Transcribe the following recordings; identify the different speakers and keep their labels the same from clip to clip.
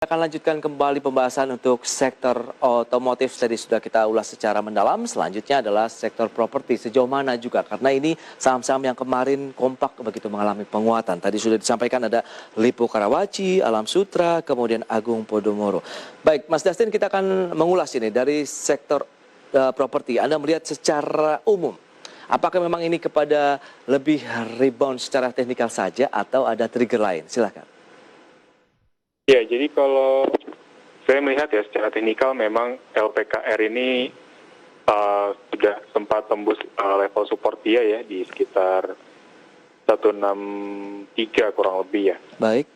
Speaker 1: Akan lanjutkan kembali pembahasan untuk sektor otomotif. Tadi sudah kita ulas secara mendalam. Selanjutnya adalah sektor properti. Sejauh mana juga, karena ini saham-saham yang kemarin kompak begitu mengalami penguatan. Tadi sudah disampaikan ada Lippo Karawaci, Alam Sutra, kemudian Agung Podomoro. Baik, Mas Dustin, kita akan mengulas ini dari sektor properti. Anda melihat secara umum, apakah memang ini kepada lebih rebound secara teknikal saja atau ada trigger lain? Silakan.
Speaker 2: Ya, jadi kalau saya melihat ya secara teknikal memang LPKR ini sudah sempat tembus level support dia ya di sekitar 163 kurang lebih ya.
Speaker 1: Baik.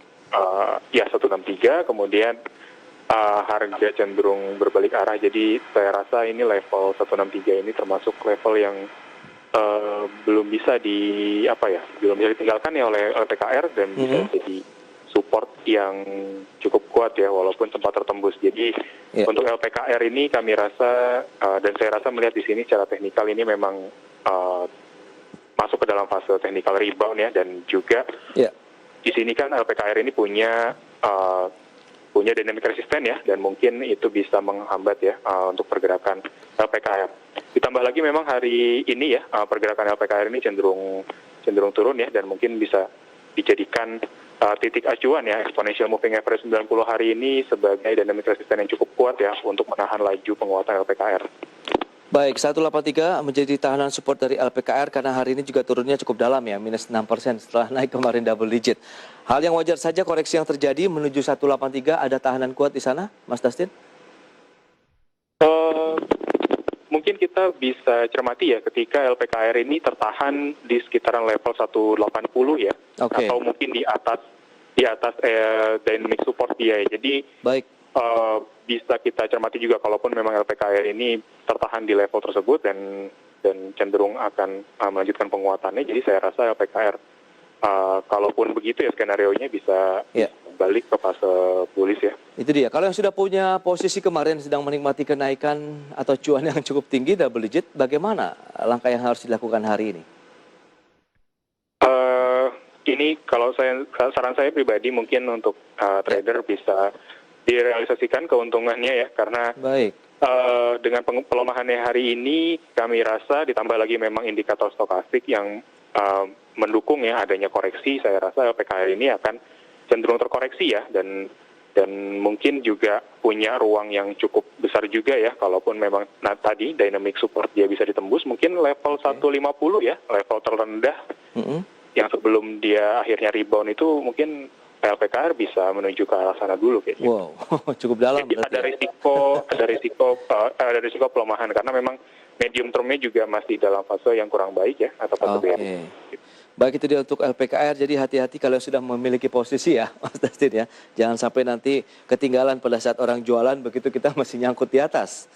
Speaker 2: Ya 163, kemudian harga cenderung berbalik arah. Jadi saya rasa ini level 163 ini termasuk level yang belum bisa belum bisa ditinggalkan ya oleh LPKR dan bisa jadi support yang cukup kuat ya, walaupun sempat tertembus. Jadi untuk LPKR ini kami rasa dan saya rasa melihat di sini secara teknikal ini memang masuk ke dalam fase technical rebound ya, dan juga di sini kan LPKR ini punya dynamic resisten ya, dan mungkin itu bisa menghambat ya untuk pergerakan LPKR. Ditambah lagi memang hari ini ya pergerakan LPKR ini cenderung turun ya, dan mungkin bisa dijadikan titik acuan ya, exponential moving average 90 hari ini sebagai dynamic resisten yang cukup kuat ya untuk menahan laju penguatan LPKR.
Speaker 1: Baik, 183 menjadi tahanan support dari LPKR karena hari ini juga turunnya cukup dalam ya, minus 6% setelah naik kemarin double digit. Hal yang wajar saja koreksi yang terjadi menuju 183, ada tahanan kuat di sana, Mas Dustin?
Speaker 2: Mungkin kita bisa cermati ya ketika LPKR ini tertahan di sekitaran level 180 ya, atau mungkin di atas dynamic support dia ya. Jadi bisa kita cermati juga kalaupun memang LPKR ini tertahan di level tersebut dan cenderung akan melanjutkan penguatannya. Jadi saya rasa LPKR kalaupun begitu ya skenario-nya bisa balik ke fase bullish ya.
Speaker 1: Itu dia. Kalau yang sudah punya posisi kemarin sedang menikmati kenaikan atau cuan yang cukup tinggi double digit, bagaimana langkah yang harus dilakukan hari ini?
Speaker 2: Ini kalau saran saya pribadi mungkin untuk trader bisa direalisasikan keuntungannya ya, karena dengan pelemahannya hari ini kami rasa ditambah lagi memang indikator stokastik yang mendukung ya adanya koreksi, saya rasa LPKR ini akan cenderung terkoreksi ya, dan mungkin juga punya ruang yang cukup besar juga ya, kalaupun memang tadi dynamic support dia bisa ditembus mungkin level 150 ya, level terendah yang sebelum dia akhirnya rebound itu mungkin LPKR bisa menuju ke arah sana dulu kayaknya.
Speaker 1: Wow, cukup dalam.
Speaker 2: Jadi ada risiko pelemahan karena memang medium termnya juga masih dalam fase yang kurang baik ya, atau fase bearish.
Speaker 1: Baik, itu dia untuk LPKR, jadi hati-hati kalau sudah memiliki posisi ya, Mas Dustin ya. Jangan sampai nanti ketinggalan pada saat orang jualan, begitu kita masih nyangkut di atas.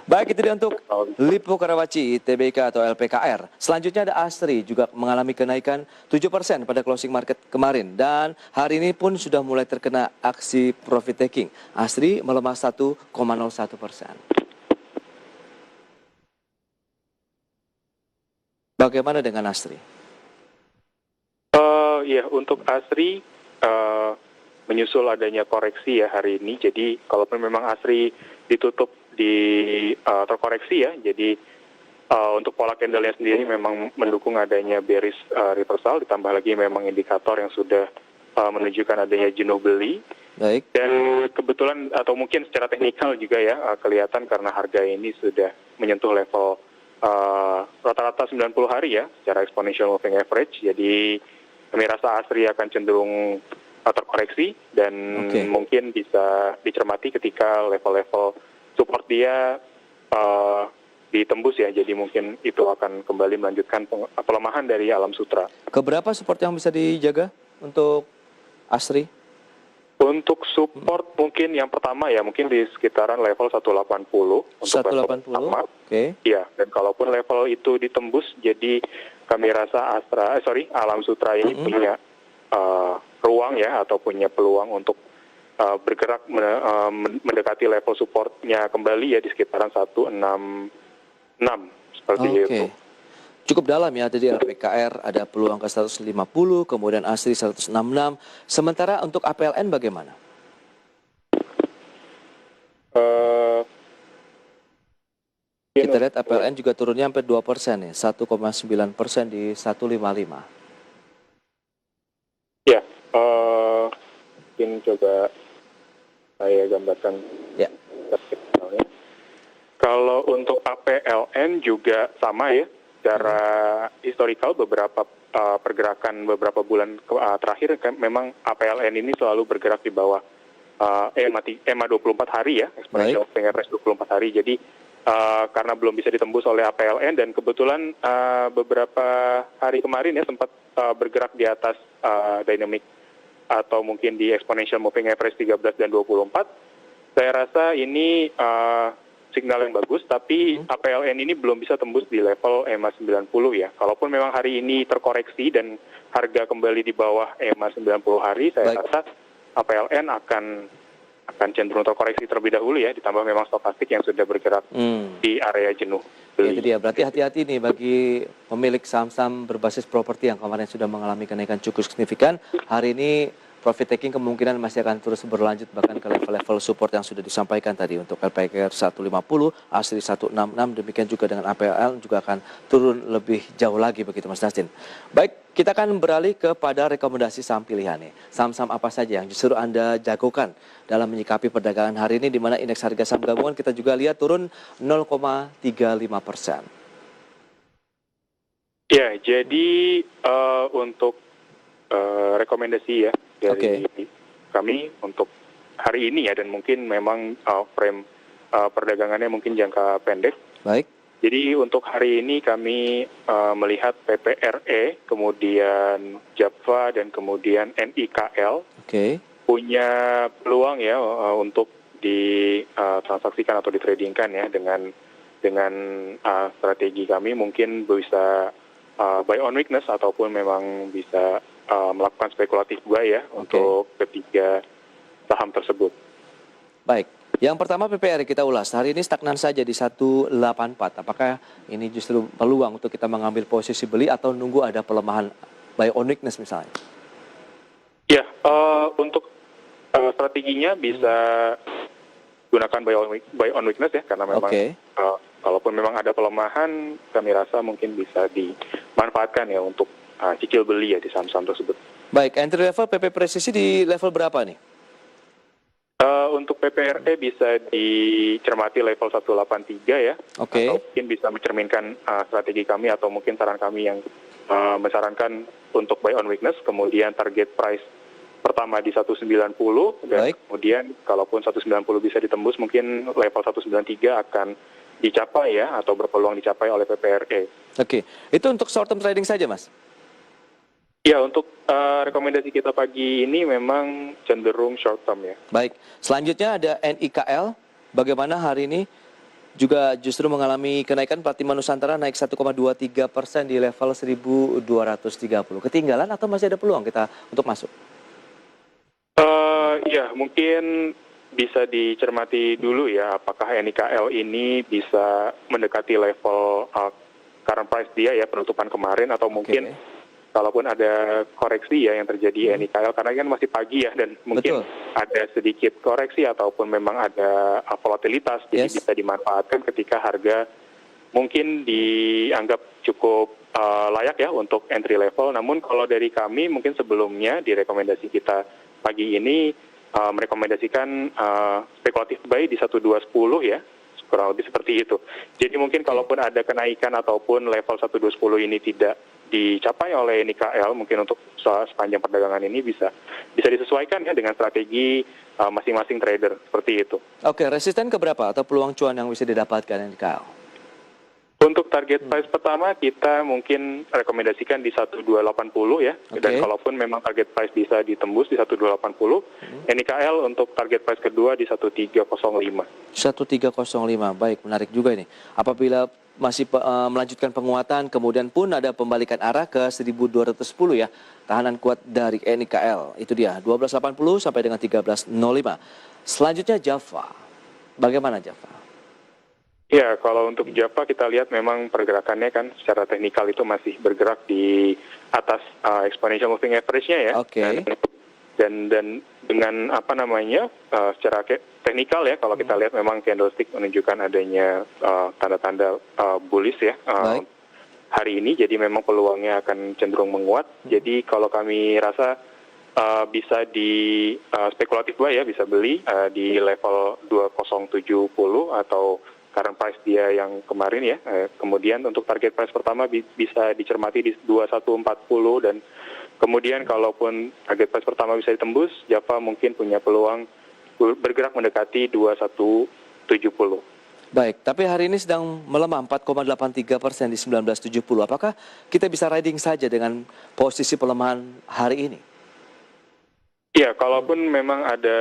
Speaker 1: Baik, itu dia untuk Lippo Karawaci, TBK atau LPKR. Selanjutnya ada Asri, juga mengalami kenaikan 7% pada closing market kemarin. Dan hari ini pun sudah mulai terkena aksi profit taking. Asri melemah 1,01%. Bagaimana dengan Asri?
Speaker 2: Ya, untuk Asri menyusul adanya koreksi ya hari ini. Jadi kalaupun memang Asri ditutup terkoreksi ya, jadi untuk pola candle-nya sendiri memang mendukung adanya bearish reversal, ditambah lagi memang indikator yang sudah menunjukkan adanya jenuh beli.
Speaker 1: Baik.
Speaker 2: Dan kebetulan atau mungkin secara teknikal juga ya kelihatan karena harga ini sudah menyentuh level rata-rata 90 hari ya secara exponential moving average. Jadi kami rasa Asri akan cenderung terkoreksi dan mungkin bisa dicermati ketika level-level support dia ditembus ya. Jadi mungkin itu akan kembali melanjutkan pelemahan dari Alam Sutra.
Speaker 1: Keberapa support yang bisa dijaga untuk Asri?
Speaker 2: Untuk support mungkin yang pertama ya mungkin di sekitaran level 180 untuk
Speaker 1: 180.
Speaker 2: Ya, dan kalaupun level itu ditembus, jadi kami rasa Alam Sutra ini punya ruang ya atau punya peluang untuk bergerak mendekati level supportnya kembali ya di sekitaran 166 seperti itu.
Speaker 1: Cukup dalam ya, jadi LPKR ada peluang ke 150, kemudian Asri 166. Sementara untuk APLN bagaimana? Kita lihat APLN juga turunnya sampai 2% nih, 1,9% di 155.
Speaker 2: Ya, mungkin coba saya gambarkan.
Speaker 1: Ya.
Speaker 2: Kalau untuk APLN juga sama ya, secara historical beberapa pergerakan beberapa bulan terakhir memang APLN ini selalu bergerak di bawah EMA 24 hari ya, exponential moving average 24 hari. Jadi karena belum bisa ditembus oleh APLN dan kebetulan beberapa hari kemarin ya sempat bergerak di atas dynamic atau mungkin di exponential moving average 13 dan 24. Saya rasa ini signal yang bagus, tapi APLN ini belum bisa tembus di level EMA 90 ya. Kalaupun memang hari ini terkoreksi dan harga kembali di bawah EMA 90 hari, saya rasa APLN akan cenderung terkoreksi terlebih dahulu ya, ditambah memang stokastik yang sudah bergerak di area jenuh beli.
Speaker 1: Itu dia, berarti hati-hati nih bagi pemilik saham-saham berbasis properti yang kemarin sudah mengalami kenaikan cukup signifikan. Hari ini profit taking kemungkinan masih akan terus berlanjut bahkan ke level-level support yang sudah disampaikan tadi untuk LPKR 150, ASRI 166, demikian juga dengan APLN juga akan turun lebih jauh lagi begitu Mas Nastin. Baik, kita akan beralih kepada rekomendasi saham pilihan nih. Saham-saham apa saja yang justru Anda jagokan dalam menyikapi perdagangan hari ini di mana indeks harga saham gabungan kita juga lihat turun 0,35%.
Speaker 2: Ya, jadi untuk rekomendasi ya dari kami untuk hari ini ya, dan mungkin memang frame perdagangannya mungkin jangka pendek.
Speaker 1: Baik.
Speaker 2: Jadi untuk hari ini kami melihat PPRE, kemudian JAVA dan kemudian NIKL punya peluang ya untuk ditransaksikan atau ditradingkan ya dengan strategi kami mungkin bisa buy on weakness ataupun memang bisa melakukan spekulatif buy ya untuk ketiga saham tersebut.
Speaker 1: Baik, yang pertama PPR kita ulas. Hari ini stagnan saja di 184. Apakah ini justru peluang untuk kita mengambil posisi beli atau nunggu ada pelemahan buy on weakness misalnya?
Speaker 2: Ya, untuk strateginya bisa gunakan buy on weakness ya, karena memang kalaupun memang ada pelemahan, kami rasa mungkin bisa dimanfaatkan ya untuk cicil beli ya di saham-saham tersebut.
Speaker 1: Baik, entry level PP Presisi di level berapa nih?
Speaker 2: Untuk PPRE bisa dicermati level 183 ya. Atau mungkin bisa mencerminkan strategi kami atau mungkin saran kami yang mensarankan untuk buy on weakness, kemudian target price pertama di 190 dan kemudian kalaupun 190 bisa ditembus mungkin level 193 akan dicapai ya atau berpeluang dicapai oleh PPRE.
Speaker 1: Itu untuk short term trading saja Mas?
Speaker 2: Ya, untuk rekomendasi kita pagi ini memang cenderung short term ya.
Speaker 1: Baik, selanjutnya ada NIKL. Bagaimana hari ini juga justru mengalami kenaikan, Platinum Nusantara naik 1,23% di level 1.230. Ketinggalan atau masih ada peluang kita untuk masuk?
Speaker 2: Ya, mungkin bisa dicermati dulu ya apakah NIKL ini bisa mendekati level current price dia ya penutupan kemarin atau mungkin kalaupun ada koreksi ya yang terjadi NIKL karena kan masih pagi ya dan mungkin ada sedikit koreksi ataupun memang ada volatilitas jadi bisa dimanfaatkan ketika harga mungkin dianggap cukup layak ya untuk entry level. Namun kalau dari kami mungkin sebelumnya di rekomendasi kita pagi ini merekomendasikan spekulatif buy di 1210 ya, kurang lebih seperti itu. Jadi mungkin kalaupun ada kenaikan ataupun level 1210 ini tidak dicapai oleh NIKL, mungkin untuk sepanjang perdagangan ini bisa disesuaikan ya dengan strategi masing-masing trader seperti itu.
Speaker 1: Resisten ke berapa atau peluang cuan yang bisa didapatkan NIKL?
Speaker 2: Untuk target price pertama kita mungkin rekomendasikan di 1280 ya. Dan kalaupun memang target price bisa ditembus di 1280, NIKL untuk target price kedua di 1305.
Speaker 1: 1305, baik, menarik juga ini. Apabila masih melanjutkan penguatan, kemudian pun ada pembalikan arah ke 1210 ya. Tahanan kuat dari NIKL, itu dia 1280 sampai dengan 1305. Selanjutnya JAVA. Bagaimana JAVA?
Speaker 2: Ya, kalau untuk JAVA kita lihat memang pergerakannya kan secara teknikal itu masih bergerak di atas exponential moving average-nya ya. Dan dan dengan apa namanya secara teknikal ya, kalau kita lihat memang candlestick menunjukkan adanya tanda-tanda bullish ya hari ini, jadi memang peluangnya akan cenderung menguat. Jadi kalau kami rasa bisa di spekulatif buy ya, bisa beli di level 2070 atau current price dia yang kemarin ya. Kemudian untuk target price pertama bisa dicermati di 2140, dan kemudian kalaupun target price pertama bisa ditembus, Java mungkin punya peluang bergerak mendekati 2170.
Speaker 1: Baik, tapi hari ini sedang melemah 4,83% di 1970. Apakah kita bisa riding saja dengan posisi pelemahan hari ini?
Speaker 2: Ya, kalaupun memang ada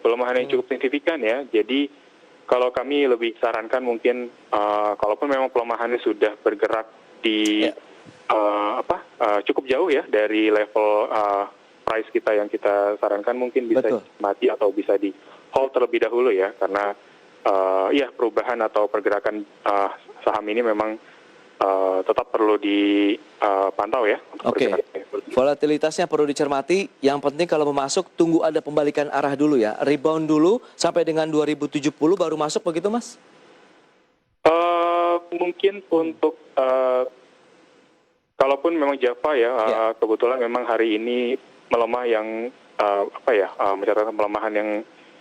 Speaker 2: pelemahan yang cukup signifikan ya. Jadi kalau kami lebih sarankan mungkin kalaupun memang pelemahannya sudah bergerak di cukup jauh ya dari level price kita yang kita sarankan, mungkin bisa mati atau bisa di hold terlebih dahulu ya, karena perubahan atau pergerakan saham ini memang tetap perlu dipantau ya.
Speaker 1: Oke. Volatilitasnya perlu dicermati. Yang penting kalau mau masuk tunggu ada pembalikan arah dulu ya. Rebound dulu sampai dengan 2070 baru masuk, begitu Mas?
Speaker 2: Mungkin untuk kalaupun memang Java ya, kebetulan memang hari ini melemah yang mencatatkan pelemahan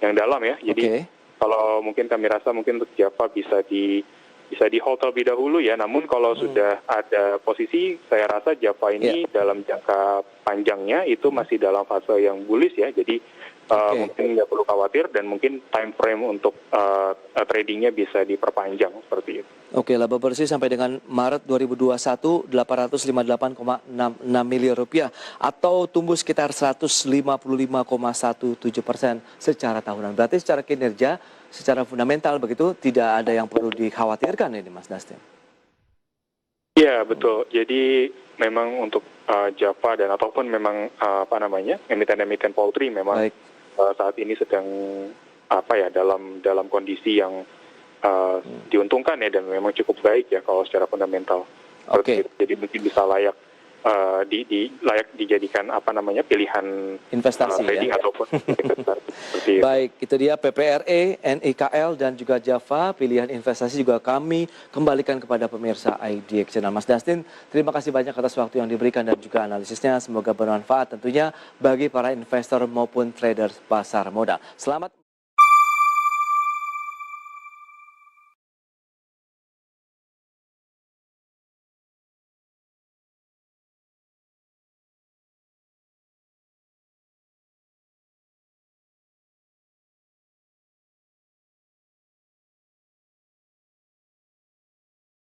Speaker 2: yang dalam ya. Jadi kalau mungkin kami rasa mungkin untuk Java bisa di hold terlebih dahulu ya. Namun kalau sudah ada posisi, saya rasa Java ini dalam jangka panjangnya itu masih dalam fase yang bullish ya. Jadi mungkin nggak perlu khawatir, dan mungkin time frame untuk tradingnya bisa diperpanjang seperti itu.
Speaker 1: Oke, laba bersih sampai dengan Maret 2021 858,66 miliar rupiah atau tumbuh sekitar 155,17% secara tahunan. Berarti secara kinerja, secara fundamental begitu tidak ada yang perlu dikhawatirkan ini Mas Dastin.
Speaker 2: Iya, betul. Jadi memang untuk Java dan ataupun memang emiten-emiten poultry memang saat ini sedang dalam kondisi yang diuntungkan ya, dan memang cukup baik ya kalau secara fundamental. Jadi mungkin bisa layak dijadikan pilihan
Speaker 1: investasi
Speaker 2: trading
Speaker 1: ya.
Speaker 2: ataupun investasi.
Speaker 1: Baik, itu dia PPRE, NIKL dan juga Java, pilihan investasi juga kami kembalikan kepada pemirsa IDX Channel. Mas Dastin, terima kasih banyak atas waktu yang diberikan dan juga analisisnya. Semoga bermanfaat tentunya bagi para investor maupun trader pasar modal. Selamat